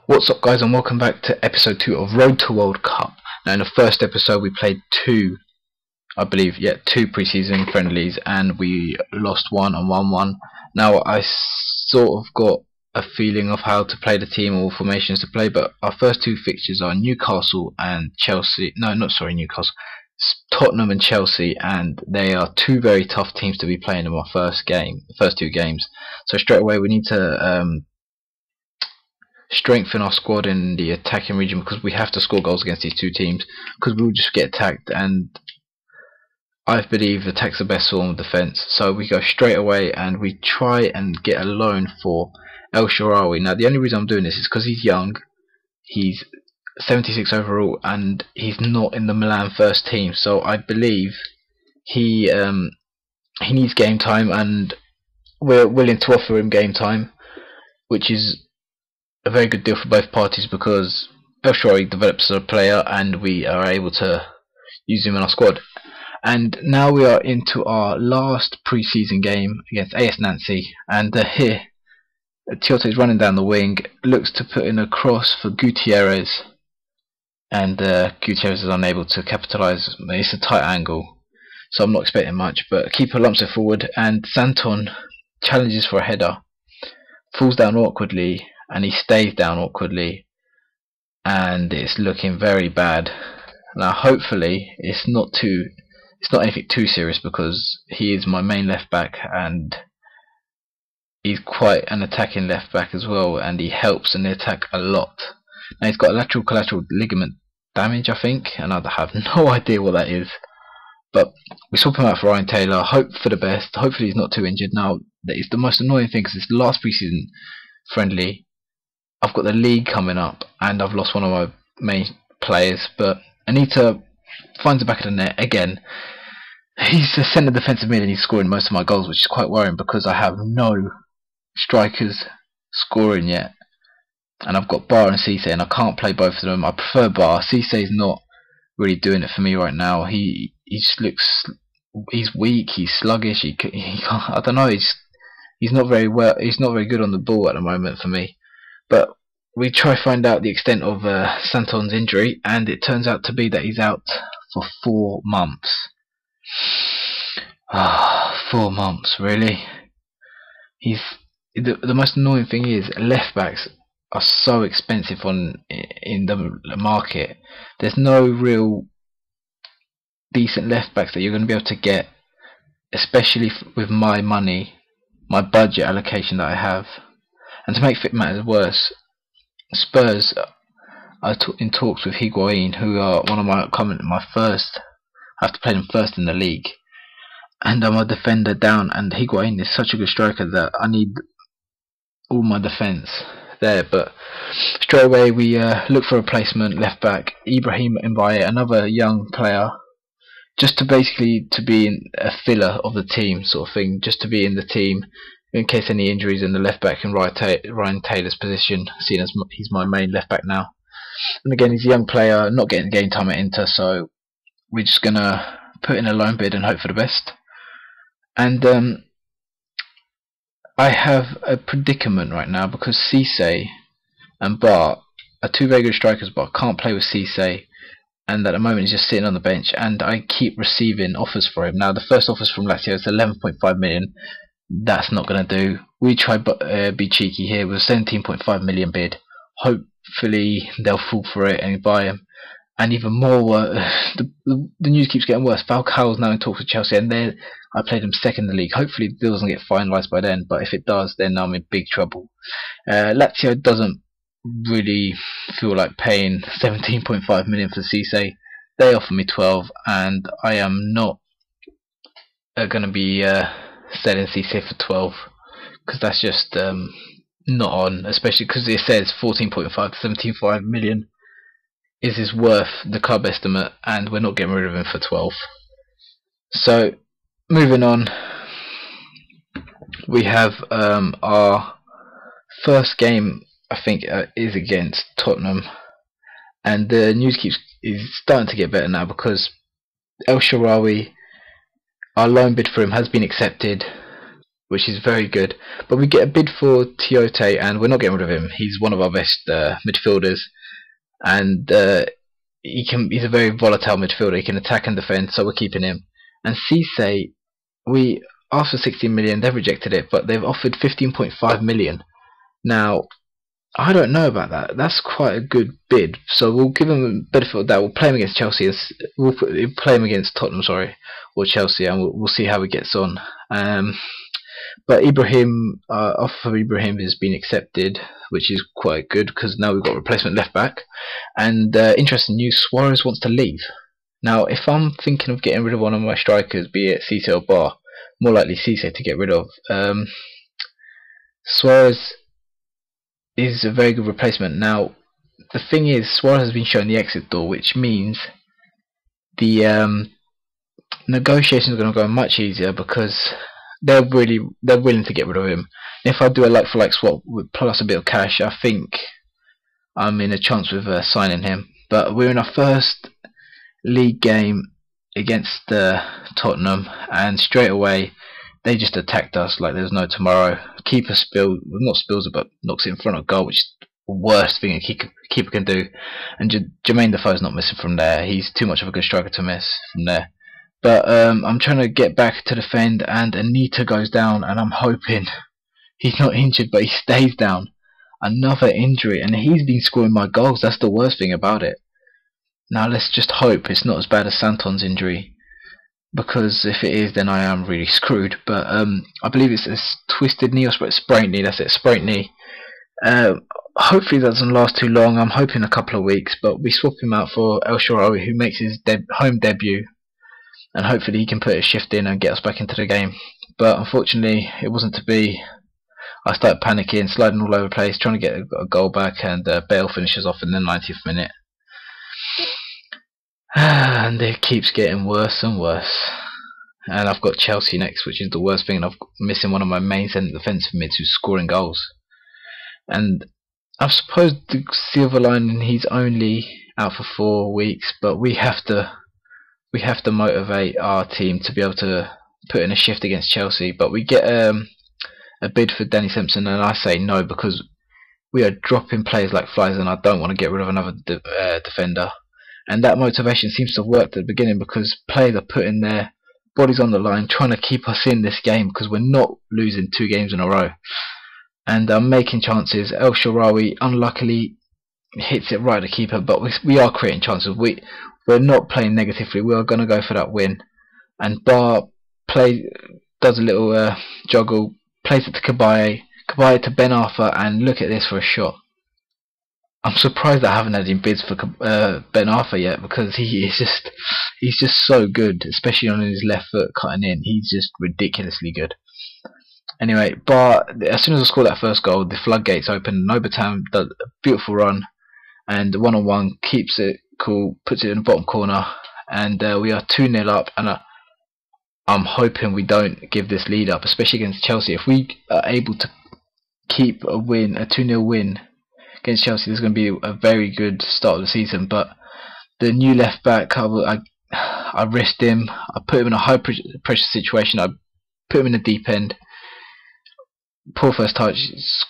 What's up, guys, and welcome back to episode 2 of Road to World Cup. Now, in the first episode we played two pre-season friendlies, and we lost one and won one. Now, I sort of got a feeling of how to play the team or formations to play, but our first two fixtures are Newcastle and Chelsea. No, not sorry, Newcastle. Tottenham and Chelsea, and they are two very tough teams to be playing in my first two games. So straight away we need to strengthen our squad in the attacking region, because we have to score goals against these two teams, because we will just get attacked, and I believe attack's the best form of defence. So we go straight away and we try and get a loan for El Shaarawy. Now, the only reason I'm doing this is because he's young, he's 76 overall, and he's not in the Milan first team, so I believe he needs game time, and we're willing to offer him game time, which is a very good deal for both parties, because El Shaarawy develops as a player and we are able to use him in our squad. And now we are into our last pre-season game against AS Nancy, and here Tiote is running down the wing, looks to put in a cross for Gutierrez, and Gutierrez is unable to capitalise. It's a tight angle, so I'm not expecting much, but keeper lumps it forward, and Santon challenges for a header, falls down awkwardly, and he stays down awkwardly, and it's looking very bad. Now, hopefully it's not anything too serious, because he is my main left back and he's quite an attacking left back as well, and he helps in the attack a lot. Now, he's got a lateral collateral ligament damage, I think, and I have no idea what that is, but we swap him out for Ryan Taylor, hope for the best. Hopefully he's not too injured. Now, that is the most annoying thing, because it's the last pre-season friendly. I've got the league coming up and I've lost one of my main players, but Anita finds the back of the net again. He's a centre defensive mid and he's scoring most of my goals, which is quite worrying, because I have no strikers scoring yet, and I've got Bar and Cisse, and I can't play both of them. I prefer Bar. Cisse's not really doing it for me right now. He just looks, he's weak, he's sluggish, he can't, I don't know, he's not very good on the ball at the moment for me. But we try to find out the extent of Santon's injury, and it turns out to be that he's out for 4 months. 4 months, really? The most annoying thing is left backs are so expensive in the market. There's no real decent left backs that you're going to be able to get, especially with my money, my budget allocation that I have. And to make matters worse, Spurs are in talks with Higuain, who are one of my first. I have to play them first in the league, and I'm a defender down, and Higuain is such a good striker that I need all my defence there. But straight away we look for a replacement left back, Ibrahim Mbaye, another young player, just to basically to be a filler of the team sort of thing, just to be in the team in case any injuries in the left back in Ryan Taylor's position, seeing as he's my main left back now. And again, he's a young player, not getting game time at Inter, so we're just gonna put in a loan bid and hope for the best. And I have a predicament right now, because Cisse and Bart are two very good strikers, but I can't play with Cisse, and at the moment he's just sitting on the bench, and I keep receiving offers for him. Now, the first offers from Lazio is 11.5 million. That's not going to do. We try be cheeky here with a 17.5 million bid. Hopefully they'll fall for it and buy him. And even more, the news keeps getting worse. Falcao's now in talks with Chelsea, and I played him second in the league. Hopefully the deal doesn't get finalised by then, but if it does, then I'm in big trouble. Lazio doesn't really feel like paying 17.5 million for Cisse. They offer me 12, and I am not going to be selling Cisse for 12, because that's just not on, especially because it says 14.5 to 75 million is his worth, the club estimate, and we're not getting rid of him for 12. So moving on, we have our first game, I think, is against Tottenham, and the news is starting to get better now, because El Shaarawy, our loan bid for him has been accepted. which is very good. But we get a bid for Tiote, and we're not getting rid of him. He's one of our best midfielders, and he's a very volatile midfielder. He can attack and defend, so we're keeping him. And Cisse, we asked for 16 million, they've rejected it, but they've offered 15.5 million. Now, I don't know about that. That's quite a good bid. So we'll give him a benefit of that. We'll play him against Chelsea. We'll play him against Tottenham, sorry, or Chelsea, and we'll see how he gets on. But Ibrahim, offer for Ibrahim has been accepted, which is quite good because now we've got a replacement left back. And interesting news: Suarez wants to leave. Now, if I'm thinking of getting rid of one of my strikers, be it Cisse or Bar, more likely Cisse to get rid of. Suarez is a very good replacement. Now, the thing is, Suarez has been shown the exit door, which means the negotiations are going to go much easier because they're willing to get rid of him. If I do a like-for-like swap with plus a bit of cash, I think I'm in a chance with signing him. But we're in our first league game against Tottenham, and straight away they just attacked us like there's no tomorrow. Keeper not spills it, but knocks it in front of goal, which is the worst thing a keeper can do. And Jermaine Defoe's not missing from there. He's too much of a good striker to miss from there. But I'm trying to get back to defend, and Anita goes down, and I'm hoping he's not injured, but he stays down. Another injury, and he's been scoring my goals. That's the worst thing about it. Now let's just hope it's not as bad as Santon's injury, because if it is, then I am really screwed. But I believe it's a twisted knee or sprained knee. That's it, sprained knee. Hopefully that doesn't last too long. I'm hoping a couple of weeks. But we swap him out for El Shaarawy, who makes his home debut, and hopefully he can put a shift in and get us back into the game. But unfortunately, it wasn't to be. I started panicking, sliding all over the place, trying to get a goal back, and Bale finishes off in the 90th minute. And it keeps getting worse and worse. And I've got Chelsea next, which is the worst thing. And I'm missing one of my main centre defensive mids who's scoring goals. And I suppose the silver lining, he's only out for 4 weeks, but we have to motivate our team to be able to put in a shift against Chelsea. But we get a bid for Danny Simpson, and I say no because we are dropping players like flies, and I don't want to get rid of another defender. And that motivation seems to have worked at the beginning because players are putting their bodies on the line, trying to keep us in this game because we're not losing 2 games in a row. And I'm making chances. El Shaarawy unluckily hits it right at the keeper, but we are creating chances. We're not playing negatively. We are going to go for that win. And Bar does a little juggle, plays it to Kabaye to Ben Arthur, and look at this for a shot. I'm surprised I haven't had him bids for Ben Arthur yet, because he's just so good, especially on his left foot cutting in. He's just ridiculously good. Anyway, but as soon as I score that first goal, the floodgates open. Nobertam does a beautiful run, and one-on-one keeps it cool, puts it in the bottom corner, and we are 2-0 up. And I'm hoping we don't give this lead up, especially against Chelsea. If we are able to keep a 2-0 win against Chelsea, this is going to be a very good start of the season. But the new left back, I risked him. I put him in a high pressure situation. I put him in the deep end. Poor first touch,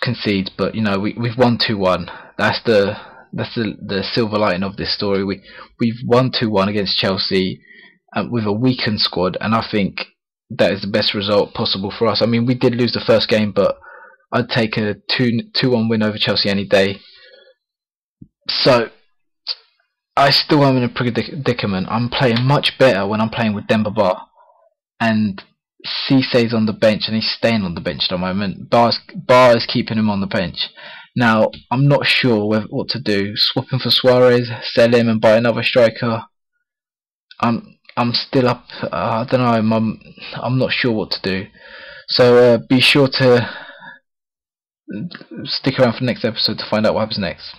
concedes, but you know we've won 2-1. That's the silver lining of this story. We've won 2-1 against Chelsea with a weakened squad, and I think that is the best result possible for us. I mean, we did lose the first game, but I'd take a 2-1 win over Chelsea any day. So I still am in a predicament. I'm playing much better when I'm playing with Demba Ba, and Cisse's on the bench, and he's staying on the bench at the moment. Bar is keeping him on the bench. Now I'm not sure what to do. Swap him for Suarez, sell him, and buy another striker. I'm still up. I don't know. I'm not sure what to do. So be sure to stick around for the next episode to find out what happens next.